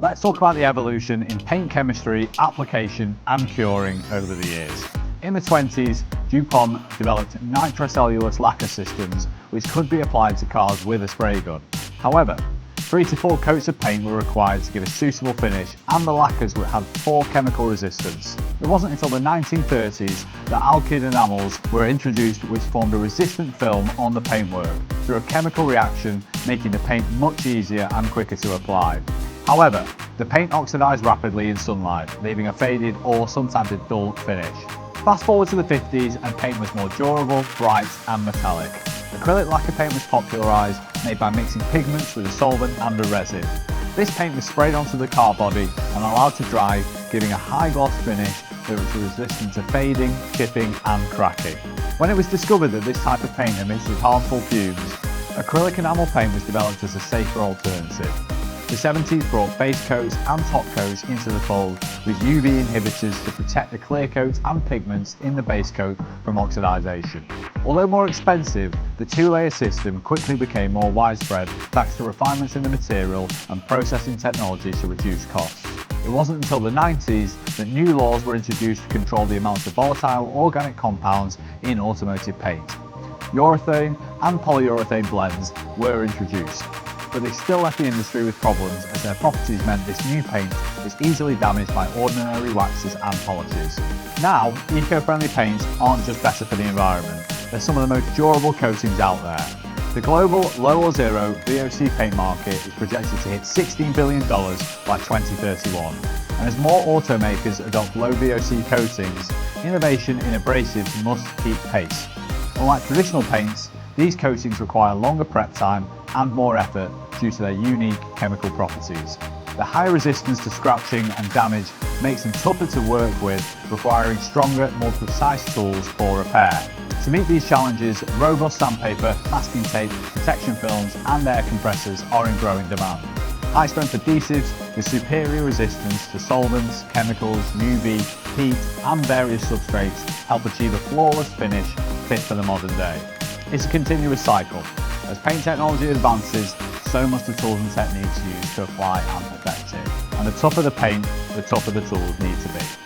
Let's talk about the evolution in paint chemistry, application and curing over the years. In the 20s, DuPont developed nitrocellulose lacquer systems which could be applied to cars with a spray gun. However, 3 to 4 coats of paint were required to give a suitable finish, and the lacquers would have poor chemical resistance. It wasn't until the 1930s that alkyd enamels were introduced, which formed a resistant film on the paintwork through a chemical reaction, making the paint much easier and quicker to apply. However, the paint oxidized rapidly in sunlight, leaving a faded or sometimes a dull finish. Fast forward to the 50s and paint was more durable, bright and metallic. Acrylic lacquer paint was popularised, made by mixing pigments with a solvent and a resin. This paint was sprayed onto the car body and allowed to dry, giving a high gloss finish that was resistant to fading, chipping and cracking. When it was discovered that this type of paint emitted harmful fumes, acrylic enamel paint was developed as a safer alternative. The 70s brought base coats and top coats into the fold, with UV inhibitors to protect the clear coat and pigments in the base coat from oxidation. Although more expensive, the two-layer system quickly became more widespread thanks to refinements in the material and processing technology to reduce costs. It wasn't until the 90s that new laws were introduced to control the amount of volatile organic compounds in automotive paint. Urethane and polyurethane blends were introduced, but they still left the industry with problems as their properties meant this new paint was easily damaged by ordinary waxes and polishes. Now, eco-friendly paints aren't just better for the environment, they're some of the most durable coatings out there. The global low or zero VOC paint market is projected to hit $16 billion by 2031. And as more automakers adopt low VOC coatings, innovation in abrasives must keep pace. Unlike traditional paints, these coatings require longer prep time and more effort due to their unique chemical properties. The high resistance to scratching and damage makes them tougher to work with, requiring stronger, more precise tools for repair. To meet these challenges, robust sandpaper, masking tape, protection films and air compressors are in growing demand. High-strength adhesives with superior resistance to solvents, chemicals, UV, heat and various substrates help achieve a flawless finish fit for the modern day. It's a continuous cycle. As paint technology advances, so must the tools and techniques used to apply and perfect it. And the tougher the paint, the tougher the tools need to be.